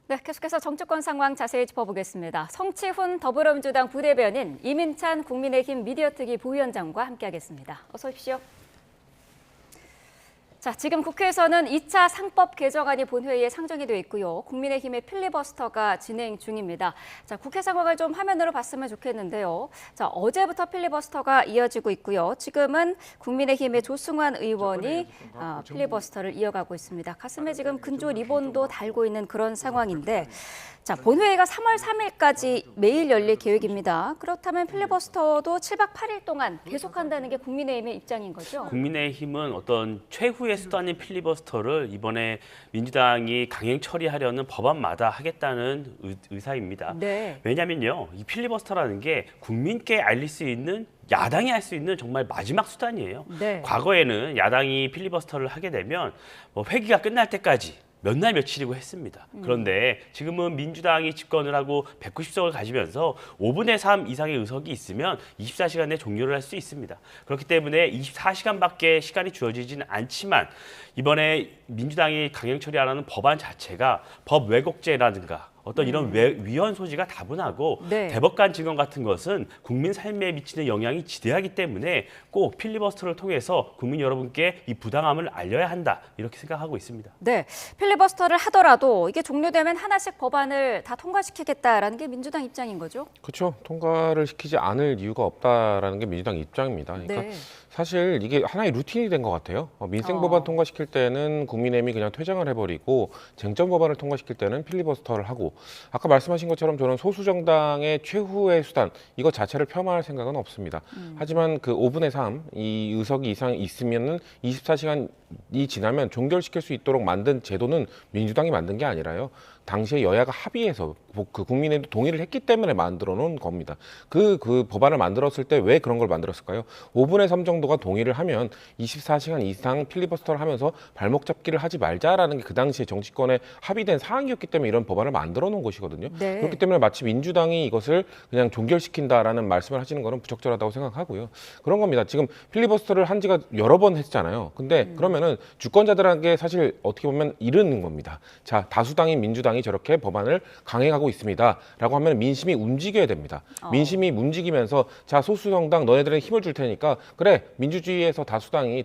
네, 계속해서 정치권 상황 자세히 짚어보겠습니다. 성치훈 더불어민주당 부대변인, 이민찬 국민의힘 미디어특위 부위원장과 함께하겠습니다. 어서 오십시오. 자, 지금 국회에서는 2차 상법 개정안이 본회의에 상정이 되어 있고요. 국민의힘의 필리버스터가 진행 중입니다. 자, 국회 상황을 좀 화면으로 봤으면 좋겠는데요. 자, 어제부터 필리버스터가 이어지고 있고요. 지금은 국민의힘의 조승환 의원이 필리버스터를 이어가고 있습니다. 가슴에 지금 근조 리본도 달고 있는 그런 상황인데, 자, 본회의가 3월 3일까지 매일 열릴 계획입니다. 그렇다면 필리버스터도 7박 8일 동안 계속한다는 게 국민의힘의 입장인 거죠? 국민의힘은 어떤 최후의 수단인 필리버스터를 이번에 민주당이 강행 처리하려는 법안마다 하겠다는 의사입니다. 네. 왜냐면요, 이 필리버스터라는 게 국민께 알릴 수 있는 야당이 할 수 있는 정말 마지막 수단이에요. 네. 과거에는 야당이 필리버스터를 하게 되면 회기가 끝날 때까지 몇 날 며칠이고 했습니다. 그런데 지금은 민주당이 집권을 하고 190석을 가지면서 5분의 3 이상의 의석이 있으면 24시간 내에 종료를 할 수 있습니다. 그렇기 때문에 24시간밖에 시간이 주어지지는 않지만 이번에 민주당이 강행 처리하라는 법안 자체가 법 왜곡죄라든가 어떤 이런 위헌 소지가 다분하고 네. 대법관 증언 같은 것은 국민 삶에 미치는 영향이 지대하기 때문에 꼭 필리버스터를 통해서 국민 여러분께 이 부당함을 알려야 한다 이렇게 생각하고 있습니다. 네, 필리버스터를 하더라도 이게 종료되면 하나씩 법안을 다 통과시키겠다라는 게 민주당 입장인 거죠? 그렇죠. 통과를 시키지 않을 이유가 없다라는 게 민주당 입장입니다. 그러니까 네. 사실 이게 하나의 루틴이 된 것 같아요. 민생 법안 통과시킬 때는 국민의힘이 그냥 퇴장을 해버리고 쟁점 법안을 통과시킬 때는 필리버스터를 하고 아까 말씀하신 것처럼 저는 소수 정당의 최후의 수단 이거 자체를 폄하할 생각은 없습니다. 하지만 그 5분의 3 이 의석이 이상 있으면은 24시간이 지나면 종결시킬 수 있도록 만든 제도는 민주당이 만든 게 아니라요. 당시에 여야가 합의해서 그 국민의힘도 동의를 했기 때문에 만들어 놓은 겁니다. 그 법안을 만들었을 때 왜 그런 걸 만들었을까요? 5분의 3 정도가 동의를 하면 24시간 이상 필리버스터를 하면서 발목 잡기를 하지 말자라는 게 그 당시에 정치권에 합의된 사항이었기 때문에 이런 법안을 만들어 놓은 것이거든요. 네. 그렇기 때문에 마치 민주당이 이것을 그냥 종결시킨다라는 말씀을 하시는 거는 부적절하다고 생각하고요. 그런 겁니다. 지금 필리버스터를 한 지가 여러 번 했잖아요. 근데 그러면은 주권자들에게 사실 어떻게 보면 이르는 겁니다. 자, 다수당인 민주당이 저렇게 법안을 강행하고 있습니다라고 하면 민심이 움직여야 됩니다. 민심이 움직이면서 자, 소수 정당 너네들은 힘을 줄 테니까 그래 민주주의에서 다수당이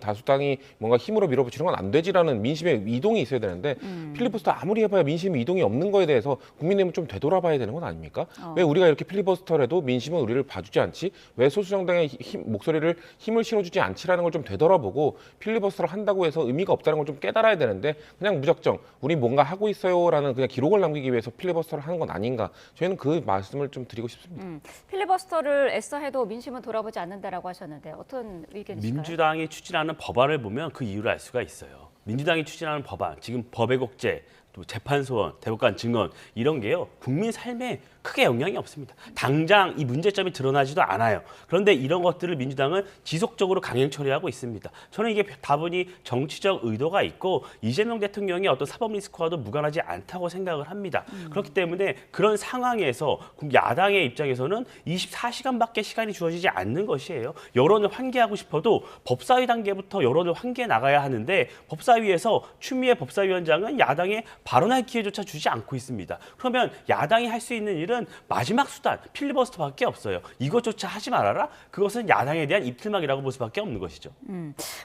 뭔가 힘으로 밀어붙이는 건 안 되지라는 민심의 이동이 있어야 되는데 필리버스터 아무리 해봐야 민심 이동이 없는 거에 대해서 국민의힘은 좀 되돌아봐야 되는 건 아닙니까? 왜 우리가 이렇게 필리버스터를 해도 민심은 우리를 봐주지 않지? 왜 소수 정당의 목소리를 힘을 실어주지 않지라는 걸 좀 되돌아보고 필리버스터를 한다고 해서 의미가 없다는 걸 좀 깨달아야 되는데 그냥 무작정 우리 뭔가 하고 있어요라는 그냥 기록을 남기기 위해서 필리버스터를 하는 건 아닌가? 저희는 그 말씀을 좀 드리고 싶습니다. 필리버스터를 애써 해도 민심은 돌아보지 않는다라고 하셨는데 어떤 의견이실까요? 민주당이 추진하는 법안을 보면 그 이유를 알 수가 있어요. 민주당이 추진하는 법안, 지금 법왜곡죄, 또 재판 소원, 대법관 증언 이런 게요. 국민 삶에 크게 영향이 없습니다. 당장 이 문제점이 드러나지도 않아요. 그런데 이런 것들을 민주당은 지속적으로 강행 처리하고 있습니다. 저는 이게 다분히 정치적 의도가 있고 이재명 대통령의 어떤 사법 리스크와도 무관하지 않다고 생각을 합니다. 그렇기 때문에 그런 상황에서 야당의 입장에서는 24시간밖에 시간이 주어지지 않는 것이에요. 여론을 환기하고 싶어도 법사위 단계부터 여론을 환기해 나가야 하는데 법사위에서 추미애 법사위원장은 야당에 발언할 기회조차 주지 않고 있습니다. 그러면 야당이 할 수 있는 일은 마지막 수단, 필리버스터밖에 없어요. 이것조차 하지 말아라? 그것은 야당에 대한 입틀막이라고 볼 수밖에 없는 것이죠.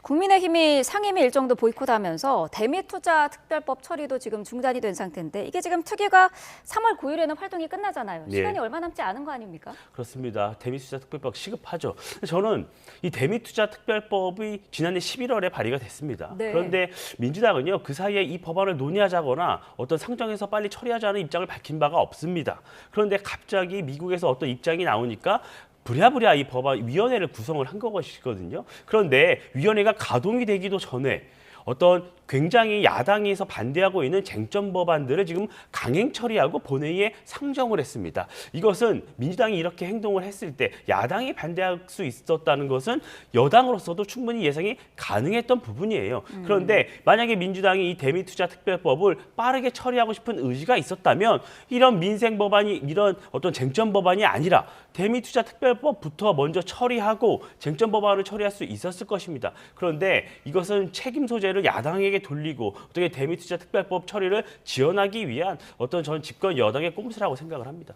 국민의힘이 상임위 일정도 보이콧하면서 대미투자 특별법 처리도 지금 중단이 된 상태인데 이게 지금 특위가 3월 9일에는 활동이 끝나잖아요. 시간이 네. 얼마 남지 않은 거 아닙니까? 그렇습니다. 대미투자 특별법 시급하죠. 저는 이 대미투자 특별법이 지난해 11월에 발의가 됐습니다. 네. 그런데 민주당은요, 그 사이에 이 법안을 논의하자거나 어떤 상정해서 빨리 처리하자는 입장을 밝힌 바가 없습니다. 그런데 갑자기 미국에서 어떤 입장이 나오니까 부랴부랴 이 법안 위원회를 구성을 한 것이거든요. 그런데 위원회가 가동이 되기도 전에 어떤 굉장히 야당에서 반대하고 있는 쟁점 법안들을 지금 강행 처리하고 본회의에 상정을 했습니다. 이것은 민주당이 이렇게 행동을 했을 때 야당이 반대할 수 있었다는 것은 여당으로서도 충분히 예상이 가능했던 부분이에요. 그런데 만약에 민주당이 이 대미투자 특별법을 빠르게 처리하고 싶은 의지가 있었다면 이런 민생 법안이 이런 어떤 쟁점 법안이 아니라 대미투자 특별법부터 먼저 처리하고 쟁점 법안을 처리할 수 있었을 것입니다. 그런데 이것은 책임 소재를 야당에게 민주당에게 돌리고 어떻게 대미투자특별법 처리를 지연하기 위한 어떤 전 집권 여당의 꼼수라고 생각을 합니다.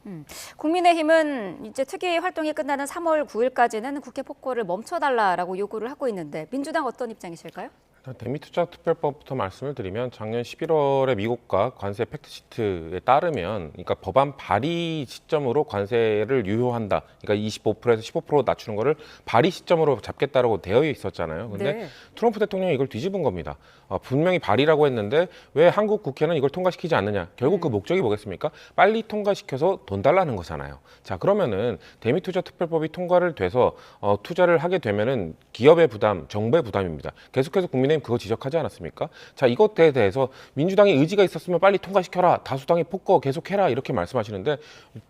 국민의힘은 이제 특위 활동이 끝나는 3월 9일까지는 국회 폭거를 멈춰달라라고 요구를 하고 있는데 민주당 어떤 입장이실까요? 대미투자특별법부터 말씀을 드리면 작년 11월에 미국과 관세 팩트시트에 따르면 그러니까 법안 발의 시점으로 관세를 유효한다. 그러니까 25%에서 15% 낮추는 거를 발의 시점으로 잡겠다라고 되어 있었잖아요. 근데 네. 트럼프 대통령이 이걸 뒤집은 겁니다. 분명히 발의라고 했는데 왜 한국 국회는 이걸 통과시키지 않느냐. 결국 그 목적이 뭐겠습니까? 빨리 통과시켜서 돈 달라는 거잖아요. 자, 그러면은 대미투자특별법이 통과를 돼서 투자를 하게 되면은 기업의 부담, 정부의 부담입니다. 계속해서 국민의힘 그거 지적하지 않았습니까? 자, 이것에 대해서 민주당의 의지가 있었으면 빨리 통과시켜라. 다수당의 폭거 계속해라. 이렇게 말씀하시는데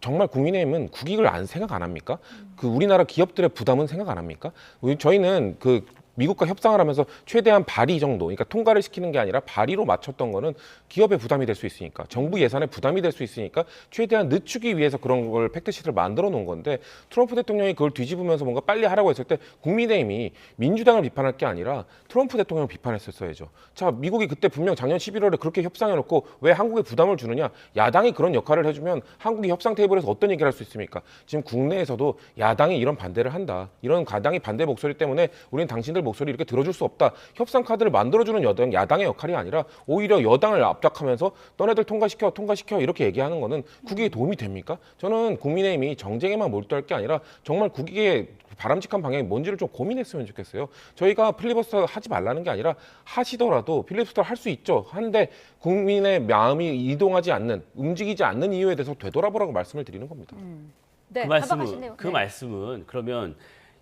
정말 국민의힘은 국익을 생각 안 합니까? 그 우리나라 기업들의 부담은 생각 안 합니까? 저희는 그 미국과 협상을 하면서 최대한 발의 정도, 그러니까 통과를 시키는 게 아니라 발의로 맞췄던 거는 기업의 부담이 될 수 있으니까, 정부 예산의 부담이 될 수 있으니까 최대한 늦추기 위해서 그런 걸 팩트시트를 만들어 놓은 건데 트럼프 대통령이 그걸 뒤집으면서 뭔가 빨리 하라고 했을 때 국민의힘이 민주당을 비판할 게 아니라 트럼프 대통령을 비판했었어야죠. 자, 미국이 그때 분명 작년 11월에 그렇게 협상해놓고 왜 한국에 부담을 주느냐? 야당이 그런 역할을 해주면 한국이 협상 테이블에서 어떤 얘기를 할 수 있습니까? 지금 국내에서도 야당이 이런 반대를 한다. 이런 가당이 반대 목소리 때문에 우리는 당신들 목소리 이렇게 들어줄 수 없다. 협상 카드를 만들어주는 야당의 역할이 아니라 오히려 여당을 압박하면서 너네들 통과시켜 이렇게 얘기하는 거는 국익에 도움이 됩니까? 저는 국민의힘이 정쟁에만 몰두할 게 아니라 정말 국익에 바람직한 방향이 뭔지를 좀 고민했으면 좋겠어요. 저희가 필리버스터 하지 말라는 게 아니라 하시더라도 필리버스터 할 수 있죠. 한데 국민의 마음이 이동하지 않는, 움직이지 않는 이유에 대해서 되돌아보라고 말씀을 드리는 겁니다. 네, 그 말씀은 그러면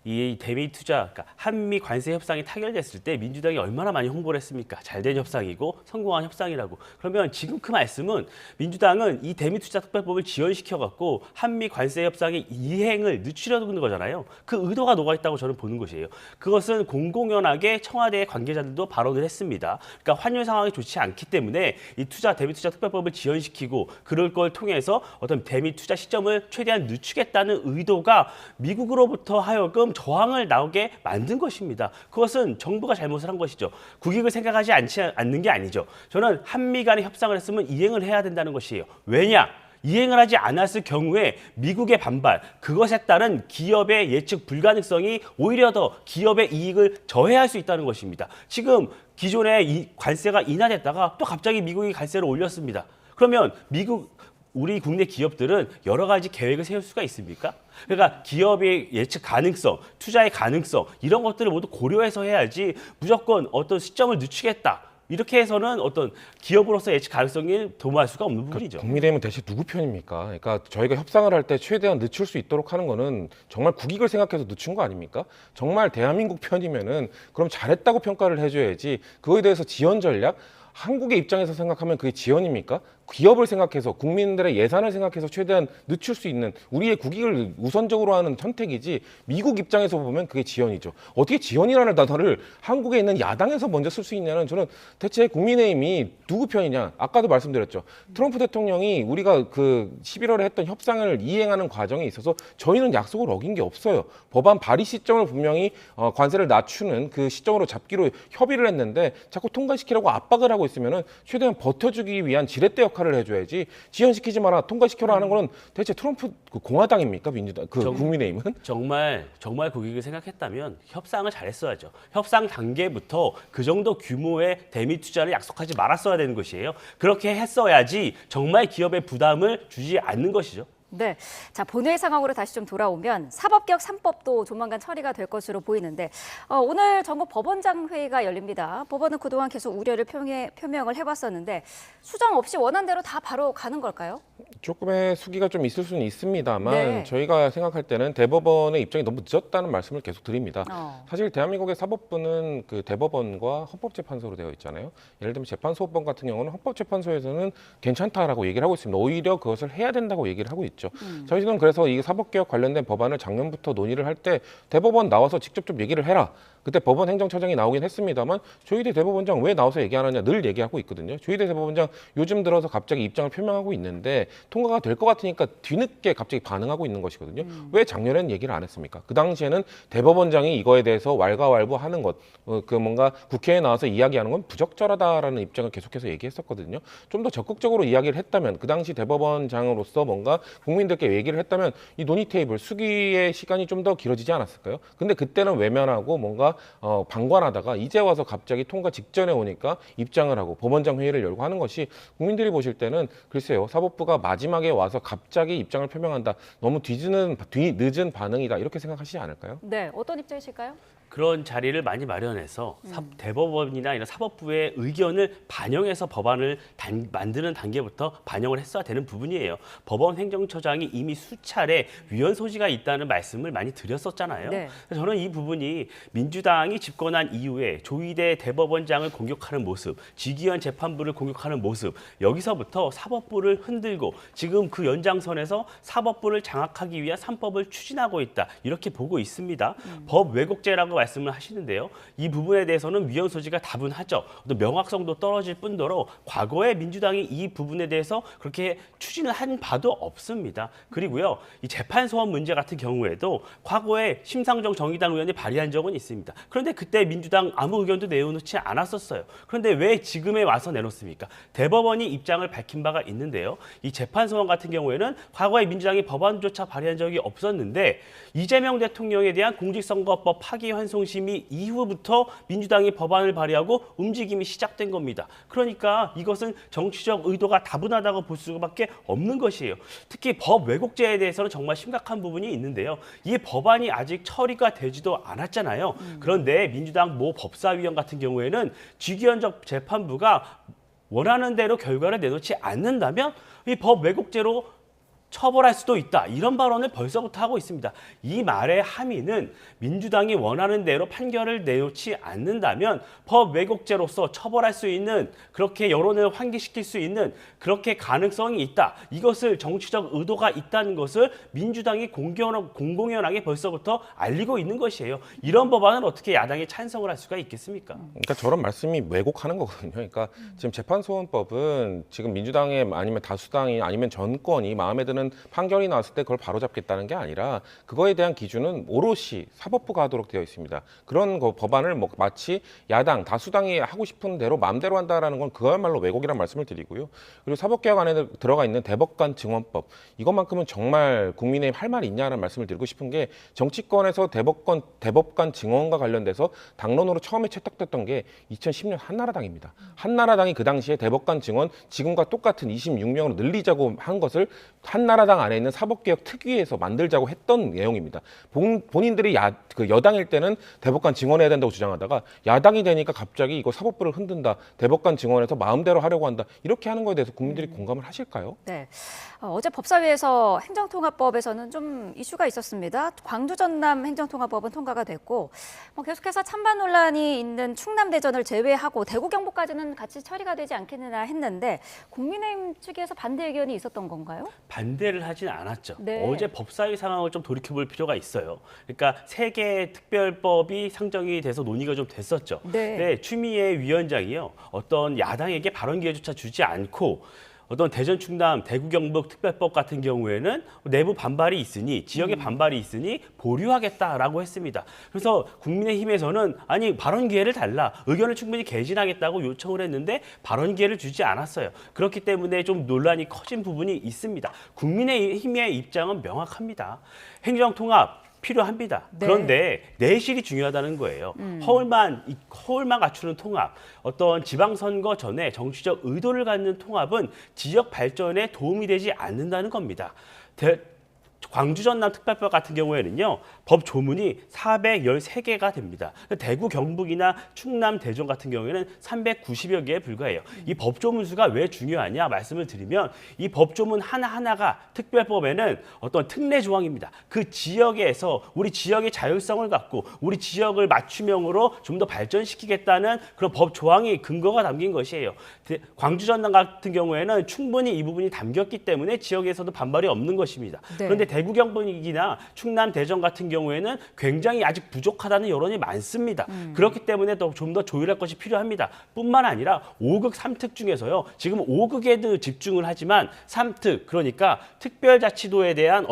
이 대미 투자, 그러니까 한미 관세 협상이 타결됐을 때 민주당이 얼마나 많이 홍보를 했습니까? 잘된 협상이고 성공한 협상이라고. 그러면 지금 그 말씀은 민주당은 이 대미 투자 특별법을 지연시켜 갖고 한미 관세 협상의 이행을 늦추려는 거잖아요. 그 의도가 녹아 있다고 저는 보는 것이에요. 그것은 공공연하게 청와대 관계자들도 발언을 했습니다. 그러니까 환율 상황이 좋지 않기 때문에 이 대미 투자 특별법을 지연시키고 그럴 걸 통해서 어떤 대미 투자 시점을 최대한 늦추겠다는 의도가 미국으로부터 하여금 저항을 나오게 만든 것입니다. 그것은 정부가 잘못을 한 것이죠. 국익을 생각하지 않는 게 아니죠. 저는 한미 간의 협상을 했으면 이행을 해야 된다는 것이에요. 왜냐? 이행을 하지 않았을 경우에 미국의 반발, 그것에 따른 기업의 예측 불가능성이 오히려 더 기업의 이익을 저해할 수 있다는 것입니다. 지금 기존에 이 관세가 인하됐다가 또 갑자기 미국이 관세를 올렸습니다. 그러면 우리 국내 기업들은 여러 가지 계획을 세울 수가 있습니까? 그러니까 기업의 예측 가능성, 투자의 가능성 이런 것들을 모두 고려해서 해야지 무조건 어떤 시점을 늦추겠다. 이렇게 해서는 어떤 기업으로서 예측 가능성이 도모할 수가 없는 부분이죠. 국민의힘은 대체 누구 편입니까? 그러니까 저희가 협상을 할 때 최대한 늦출 수 있도록 하는 거는 정말 국익을 생각해서 늦춘 거 아닙니까? 정말 대한민국 편이면은 그럼 잘했다고 평가를 해줘야지 그거에 대해서 지연 전략? 한국의 입장에서 생각하면 그게 지연입니까? 기업을 생각해서 국민들의 예산을 생각해서 최대한 늦출 수 있는 우리의 국익을 우선적으로 하는 선택이지 미국 입장에서 보면 그게 지연이죠. 어떻게 지연이라는 단어를 한국에 있는 야당에서 먼저 쓸 수 있냐는 저는 대체 국민의힘이 누구 편이냐. 아까도 말씀드렸죠. 트럼프 대통령이 우리가 그 11월에 했던 협상을 이행하는 과정에 있어서 저희는 약속을 어긴 게 없어요. 법안 발의 시점을 분명히 관세를 낮추는 그 시점으로 잡기로 협의를 했는데 자꾸 통과시키라고 압박을 하고 있으면은 최대한 버텨주기 위한 지렛대 역할을 해줘야지 지연시키지 마라 통과시켜라 하는 거는 대체 트럼프 공화당입니까? 민주당 국민의힘은 정말 국익을 생각했다면 협상을 잘했어야죠. 협상 단계부터 그 정도 규모의 대미 투자를 약속하지 말았어야 되는 것이에요. 그렇게 했어야지 정말 기업의 부담을 주지 않는 것이죠. 네, 자 본회의 상황으로 다시 좀 돌아오면 사법개혁 3법도 조만간 처리가 될 것으로 보이는데 오늘 전국 법원장 회의가 열립니다. 법원은 그동안 계속 우려를 표명을 해왔었는데 수정 없이 원안대로 다 바로 가는 걸까요? 조금의 수기가 좀 있을 수는 있습니다만 네. 저희가 생각할 때는 대법원의 입장이 너무 늦었다는 말씀을 계속 드립니다. 사실 대한민국의 사법부는 그 대법원과 헌법재판소로 되어 있잖아요. 예를 들면 재판소법 같은 경우는 헌법재판소에서는 괜찮다라고 얘기를 하고 있습니다. 오히려 그것을 해야 된다고 얘기를 하고 있죠. 있죠. 저희는 그래서 이 사법개혁 관련된 법안을 작년부터 논의를 할 때 대법원 나와서 직접 좀 얘기를 해라. 그때 법원 행정처장이 나오긴 했습니다만 조희대 대법원장 왜 나와서 얘기 안 하냐 늘 얘기하고 있거든요. 조희대 대법원장 요즘 들어서 갑자기 입장을 표명하고 있는데 통과가 될 것 같으니까 뒤늦게 갑자기 반응하고 있는 것이거든요. 왜 작년에는 얘기를 안 했습니까? 그 당시에는 대법원장이 이거에 대해서 왈가왈부하는 것, 그 뭔가 국회에 나와서 이야기하는 건 부적절하다라는 입장을 계속해서 얘기했었거든요. 좀 더 적극적으로 이야기를 했다면 그 당시 대법원장으로서 뭔가 국민들께 얘기를 했다면 이 논의 테이블 수기의 시간이 좀 더 길어지지 않았을까요? 근데 그때는 외면하고 뭔가 방관하다가 이제 와서 갑자기 통과 직전에 오니까 입장을 하고 법원장 회의를 열고 하는 것이 국민들이 보실 때는 글쎄요 사법부가 마지막에 와서 갑자기 입장을 표명한다 너무 늦은 반응이다 이렇게 생각하시지 않을까요? 네, 어떤 입장이실까요? 그런 자리를 많이 마련해서 대법원이나 이런 사법부의 의견을 반영해서 법안을 만드는 단계부터 반영을 했어야 되는 부분이에요. 법원 행정처장이 이미 수차례 위헌 소지가 있다는 말씀을 많이 드렸었잖아요. 네. 그래서 저는 이 부분이 민주당이 집권한 이후에 조희대 대법원장을 공격하는 모습, 지기현 재판부를 공격하는 모습, 여기서부터 사법부를 흔들고 지금 그 연장선에서 사법부를 장악하기 위한 3법을 추진하고 있다. 이렇게 보고 있습니다. 법 왜곡죄라고 말씀을 하시는데요. 이 부분에 대해서는 위헌 소지가 다분하죠. 또 명확성도 떨어질 뿐더러 과거에 민주당이 이 부분에 대해서 그렇게 추진을 한 바도 없습니다. 그리고요. 이 재판 소원 문제 같은 경우에도 과거에 심상정 정의당 의원이 발의한 적은 있습니다. 그런데 그때 민주당 아무 의견도 내놓지 않았었어요. 그런데 왜 지금에 와서 내놓습니까? 대법원이 입장을 밝힌 바가 있는데요. 이 재판 소원 같은 경우에는 과거에 민주당이 법안조차 발의한 적이 없었는데 이재명 대통령에 대한 공직선거법 파기 환송심의 이후부터 민주당이 법안을 발의하고 움직임이 시작된 겁니다. 그러니까 이것은 정치적 의도가 다분하다고 볼 수밖에 없는 것이에요. 특히 법 왜곡죄에 대해서는 정말 심각한 부분이 있는데요. 이 법안이 아직 처리가 되지도 않았잖아요. 그런데 민주당 모 법사위원 같은 경우에는 지기현적 재판부가 원하는 대로 결과를 내놓지 않는다면 이 법 왜곡죄로 처벌할 수도 있다. 이런 발언을 벌써부터 하고 있습니다. 이 말의 함의는 민주당이 원하는 대로 판결을 내놓지 않는다면 법 왜곡죄로서 처벌할 수 있는 그렇게 여론을 환기시킬 수 있는 그렇게 가능성이 있다. 이것을 정치적 의도가 있다는 것을 민주당이 공공연하게 벌써부터 알리고 있는 것이에요. 이런 법안을 어떻게 야당이 찬성을 할 수가 있겠습니까? 그러니까 저런 말씀이 왜곡하는 거거든요. 그러니까 지금 재판소원법은 지금 민주당의 아니면 다수당이 아니면 정권이 마음에 드는 판결이 나왔을 때 그걸 바로잡겠다는 게 아니라 그거에 대한 기준은 오롯이 사법부가 하도록 되어 있습니다. 그런 법안을 뭐 마치 야당, 다수당이 하고 싶은 대로 마음대로 한다라는 건 그야말로 왜곡이라는 말씀을 드리고요. 그리고 사법개혁 안에 들어가 있는 대법관 증언법 이것만큼은 정말 국민의힘 할 말이 있냐는 말씀을 드리고 싶은 게 정치권에서 대법관 증언과 관련돼서 당론으로 처음에 채택됐던 게 2010년 한나라당입니다. 한나라당이 그 당시에 대법관 증언 지금과 똑같은 26명으로 늘리자고 한 것을 한나라당 안에 있는 사법개혁 특위에서 만들자고 했던 내용입니다. 본인들이 여당일 때는 대법관 증언해야 된다고 주장하다가 야당이 되니까 갑자기 이거 사법부를 흔든다. 대법관 증언해서 마음대로 하려고 한다. 이렇게 하는 거에 대해서 국민들이 공감을 하실까요? 네. 어제 법사위에서 행정통합법에서는 좀 이슈가 있었습니다. 광주 전남 행정통합법은 통과가 됐고 계속해서 찬반 논란이 있는 충남 대전을 제외하고 대구 경북까지는 같이 처리가 되지 않겠느냐 했는데 국민의힘 측에서 반대 의견이 있었던 건가요? 반대를 하진 않았죠. 네. 어제 법사위 상황을 좀 돌이켜볼 필요가 있어요. 그러니까 3개의 특별법이 상정이 돼서 논의가 좀 됐었죠. 네. 근데 추미애 위원장이요. 어떤 야당에게 발언 기회조차 주지 않고 어떤 대전 충남 대구 경북 특별법 같은 경우에는 내부 반발이 있으니 지역의 반발이 있으니 보류하겠다라고 했습니다. 그래서 국민의힘에서는 아니 발언 기회를 달라 의견을 충분히 개진하겠다고 요청을 했는데 발언 기회를 주지 않았어요. 그렇기 때문에 좀 논란이 커진 부분이 있습니다. 국민의힘의 입장은 명확합니다. 행정통합 필요합니다. 네. 그런데 내실이 중요하다는 거예요. 허울만 갖추는 통합, 어떤 지방선거 전에 정치적 의도를 갖는 통합은 지역 발전에 도움이 되지 않는다는 겁니다. 광주 전남 특별법 같은 경우에는요, 법 조문이 413개가 됩니다. 대구 경북이나 충남 대전 같은 경우에는 390여 개에 불과해요. 이 법 조문 수가 왜 중요하냐 말씀을 드리면, 이 법 조문 하나하나가 특별법에는 어떤 특례 조항입니다. 그 지역에서 우리 지역의 자율성을 갖고 우리 지역을 맞춤형으로 좀 더 발전시키겠다는 그런 법 조항이 근거가 담긴 것이에요. 광주 전남 같은 경우에는 충분히 이 부분이 담겼기 때문에 지역에서도 반발이 없는 것입니다. 네. 그런데 대구 경북이나 충남 대전 같은 경우에는 굉장히 아직 부족하다는 여론이 많습니다. 그렇기 때문에 좀 더 조율할 것이 필요합니다. 뿐만 아니라 5극 3특 중에서요, 지금 5극에도 집중을 하지만 3특, 그러니까 특별자치도에 대한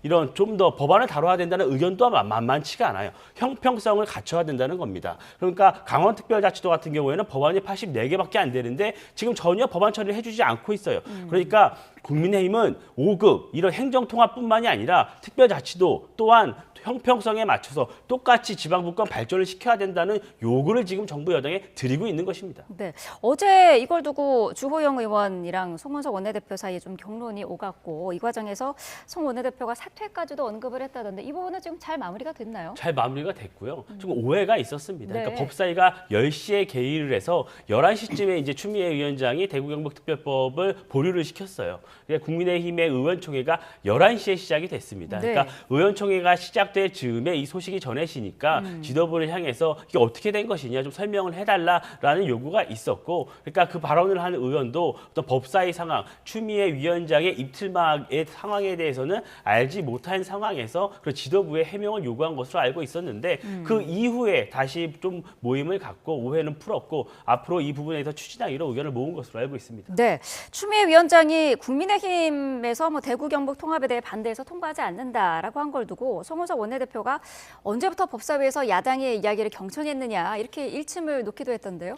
이런 좀 더 법안을 다뤄야 된다는 의견도 만만치가 않아요. 형평성을 갖춰야 된다는 겁니다. 그러니까 강원특별자치도 같은 경우에는 법안이 84개밖에 안 되는데 지금 전혀 법안 처리를 해주지 않고 있어요. 그러니까 국민의힘은 5급 이런 행정통합뿐만이 아니라 특별자치도 또한 형평성에 맞춰서 똑같이 지방분권 발전을 시켜야 된다는 요구를 지금 정부 여당에 드리고 있는 것입니다. 네, 어제 이걸 두고 주호영 의원이랑 송문석 원내대표 사이에 좀 경론이 오갔고, 이 과정에서 송 원내대표가 사퇴까지도 언급을 했다던데, 이 부분은 지금 잘 마무리가 됐나요? 잘 마무리가 됐고요. 좀 오해가 있었습니다. 네. 그러니까 법사위가 10시에 개의를 해서 11시쯤에 이제 추미애 위원장이 대구 경북 특별법을 보류를 시켰어요. 그러니까 국민의힘의 의원총회가 11시에 시작이 됐습니다. 네. 그러니까 의원총회가 시작될 즈음에 이 소식이 전해지니까 지도부를 향해서 이게 어떻게 된 것이냐 좀 설명을 해달라라는 요구가 있었고, 그러니까 그 발언을 하는 의원도 어떤 법사위 상황, 추미애 위원장의 입틀막의 상황에 대해서는 알지 못한 상황에서 그 지도부의 해명을 요구한 것으로 알고 있었는데, 그 이후에 다시 좀 모임을 갖고 오해는 풀었고 앞으로 이 부분에 대해서 추진하기로 의견을 모은 것으로 알고 있습니다. 네, 추미애 위원장이 국민의힘에서 대구 경북 통합에 대해 반대해서 통과하지 않는다라고 한 걸 두고 송문석 원내대표가 언제부터 법사위에서 야당의 이야기를 경청했느냐 이렇게 일침을 놓기도 했던데요.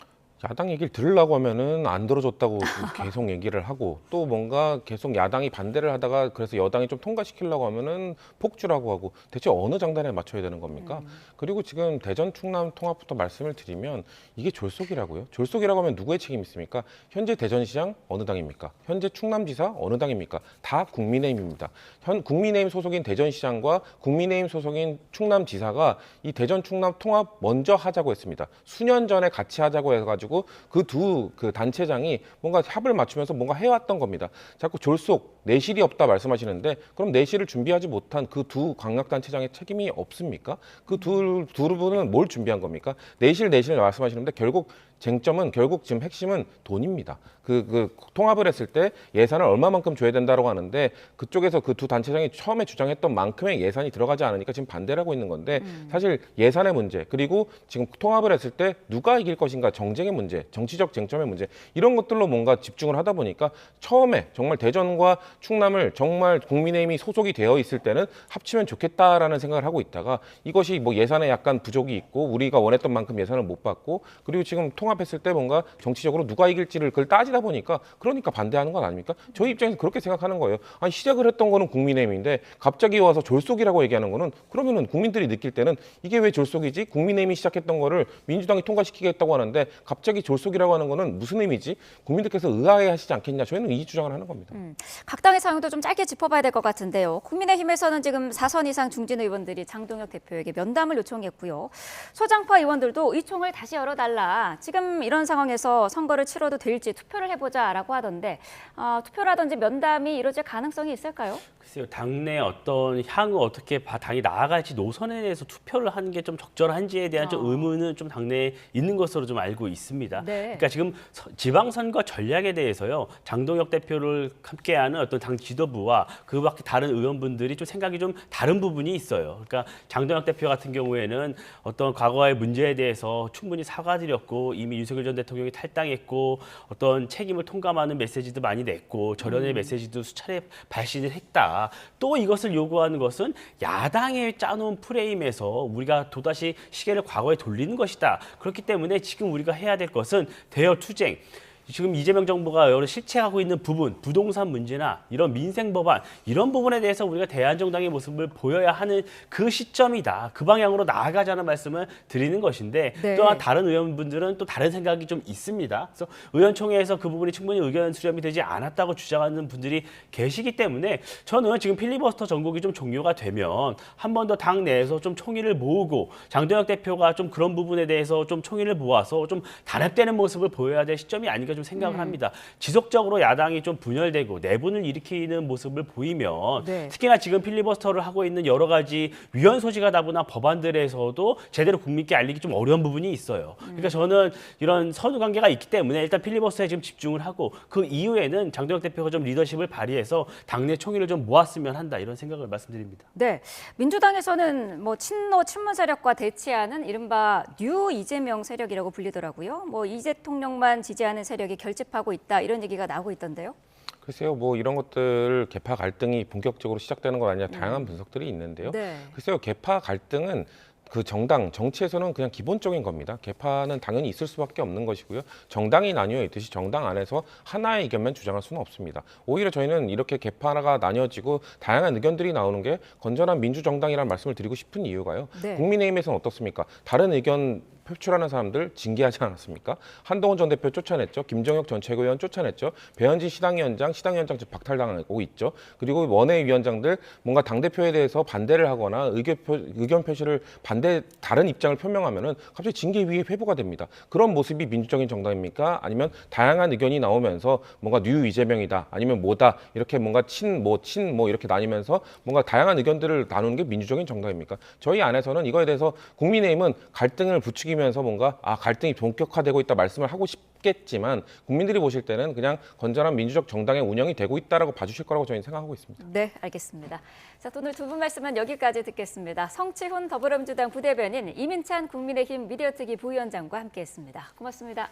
야당 얘기를 들으려고 하면은 안 들어줬다고 계속 얘기를 하고, 또 뭔가 계속 야당이 반대를 하다가 그래서 여당이 좀 통과시키려고 하면은 폭주라고 하고, 대체 어느 장단에 맞춰야 되는 겁니까? 그리고 지금 대전 충남 통합부터 말씀을 드리면 이게 졸속이라고요? 졸속이라고 하면 누구의 책임이 있습니까? 현재 대전시장 어느 당입니까? 현재 충남지사 어느 당입니까? 다 국민의힘입니다. 국민의힘 소속인 대전시장과 국민의힘 소속인 충남지사가 이 대전 충남 통합 먼저 하자고 했습니다. 수년 전에 같이 하자고 해가지고 그 두 단체장이 뭔가 합을 맞추면서 뭔가 해왔던 겁니다. 자꾸 졸속, 내실이 없다 말씀하시는데, 그럼 내실을 준비하지 못한 그 두 광역단체장의 책임이 없습니까? 그 두 분은 뭘 준비한 겁니까? 내실 말씀하시는데 쟁점은 결국 지금 핵심은 돈입니다. 그 통합을 했을 때 예산을 얼마만큼 줘야 된다고 하는데, 그쪽에서 그 두 단체장이 처음에 주장했던 만큼의 예산이 들어가지 않으니까 지금 반대를 하고 있는 건데, 사실 예산의 문제, 그리고 지금 통합을 했을 때 누가 이길 것인가 정쟁의 문제, 정치적 쟁점의 문제, 이런 것들로 뭔가 집중을 하다 보니까 처음에 정말 대전과 충남을 정말 국민의힘이 소속이 되어 있을 때는 합치면 좋겠다라는 생각을 하고 있다가, 이것이 예산에 약간 부족이 있고 우리가 원했던 만큼 예산을 못 받고, 그리고 지금 통합했을 때 뭔가 정치적으로 누가 이길지를 그걸 따지다 보니까 그러니까 반대하는 건 아닙니까? 저희 입장에서 그렇게 생각하는 거예요. 아니, 시작을 했던 거는 국민의힘인데 갑자기 와서 졸속이라고 얘기하는 거는, 그러면은 국민들이 느낄 때는 이게 왜 졸속이지? 국민의힘이 시작했던 거를 민주당이 통과시키겠다고 하는데 갑자기 졸속이라고 하는 거는 무슨 의미지? 국민들께서 의아해하시지 않겠냐? 저희는 이 주장을 하는 겁니다. 각 당의 사용도 좀 짧게 짚어봐야 될 것 같은데요. 국민의힘에서는 지금 4선 이상 중진 의원들이 장동혁 대표에게 면담을 요청했고요. 소장파 의원들도 의총을 다시 열어달라. 지금 이런 상황에서 선거를 치러도 될지 투표를 해보자라고 하던데, 투표라든지 면담이 이루어질 가능성이 있을까요? 글쎄요, 당내 어떤 향후 어떻게 당이 나아갈지 노선에 대해서 투표를 하는 게 좀 적절한지에 대한 좀 의문은 좀 당내에 있는 것으로 좀 알고 있습니다. 네. 그러니까 지금 지방선거 전략에 대해서요, 장동혁 대표를 함께하는 어떤 당 지도부와 그 밖에 다른 의원분들이 좀 생각이 좀 다른 부분이 있어요. 그러니까 장동혁 대표 같은 경우에는 어떤 과거의 문제에 대해서 충분히 사과드렸고, 이미 윤석열 전 대통령이 탈당했고 어떤 책임을 통감하는 메시지도 많이 냈고 절연의 메시지도 수차례 발신을 했다. 또 이것을 요구하는 것은 야당에 짜놓은 프레임에서 우리가 또다시 시계를 과거에 돌리는 것이다. 그렇기 때문에 지금 우리가 해야 될 것은 대여 투쟁. 지금 이재명 정부가 여러 실체하고 있는 부분, 부동산 문제나 이런 민생 법안 이런 부분에 대해서 우리가 대한정당의 모습을 보여야 하는 그 시점이다. 그 방향으로 나아가자는 말씀을 드리는 것인데 네. 또한 다른 의원분들은 또 다른 생각이 좀 있습니다. 그래서 의원총회에서 그 부분이 충분히 의견 수렴이 되지 않았다고 주장하는 분들이 계시기 때문에 저는 지금 필리버스터 전국이 좀 종료가 되면 한 번 더 당 내에서 좀 총의를 모으고 장동혁 대표가 좀 그런 부분에 대해서 좀 총의를 모아서 좀 단합되는 모습을 보여야 될 시점이 아닌가 좀 생각을 합니다. 지속적으로 야당이 좀 분열되고 내분을 일으키는 모습을 보이면 네. 특히나 지금 필리버스터를 하고 있는 여러 가지 위헌 소지가 다분한 법안들에서도 제대로 국민께 알리기 좀 어려운 부분이 있어요. 그러니까 저는 이런 선후 관계가 있기 때문에 일단 필리버스터에 지금 집중을 하고 그 이후에는 장동혁 대표가 좀 리더십을 발휘해서 당내 총의를 좀 모았으면 한다 이런 생각을 말씀드립니다. 네, 민주당에서는 뭐 친노 친문 세력과 대치하는 이른바 뉴 이재명 세력이라고 불리더라고요. 뭐 이 대통령만 지지하는 세력이 결집하고 있다 이런 얘기가 나오고 있던데요. 글쎄요, 뭐 이런 것들 계파 갈등이 본격적으로 시작되는 것 아니냐 다양한 분석들이 있는데요. 네. 글쎄요, 계파 갈등은 그 정당, 정치에서는 그냥 기본적인 겁니다. 계파는 당연히 있을 수밖에 없는 것이고요. 정당이 나뉘어 있듯이 정당 안에서 하나의 의견만 주장할 수는 없습니다. 오히려 저희는 이렇게 계파가 나뉘어지고 다양한 의견들이 나오는 게 건전한 민주정당이라는 말씀을 드리고 싶은 이유가요. 네. 국민의힘에서는 어떻습니까? 다른 의견 표출하는 사람들 징계하지 않았습니까? 한동훈 전 대표 쫓아냈죠. 김정혁 전 최고위원 쫓아냈죠. 배현진 시당위원장 지금 박탈당하고 있죠. 그리고 원외위원장들 뭔가 당대표에 대해서 반대를 하거나 의견 표시를 다른 입장을 표명하면은 갑자기 징계 위에 회부가 됩니다. 그런 모습이 민주적인 정당입니까? 아니면 다양한 의견이 나오면서 뭔가 뉴 이재명이다. 아니면 뭐다. 이렇게 뭔가 친 이렇게 나뉘면서 뭔가 다양한 의견들을 나누는 게 민주적인 정당입니까? 저희 안에서는 이거에 대해서 국민의힘은 갈등을 부추기면서 뭔가 갈등이 본격화되고 있다 말씀을 하고 싶겠지만 국민들이 보실 때는 그냥 건전한 민주적 정당의 운영이 되고 있다라고 봐주실 거라고 저희는 생각하고 있습니다. 네, 알겠습니다. 자, 오늘 두 분 말씀은 여기까지 듣겠습니다. 성치훈 더불어민주당 부대변인, 이민찬 국민의힘 미디어특위 부위원장과 함께했습니다. 고맙습니다.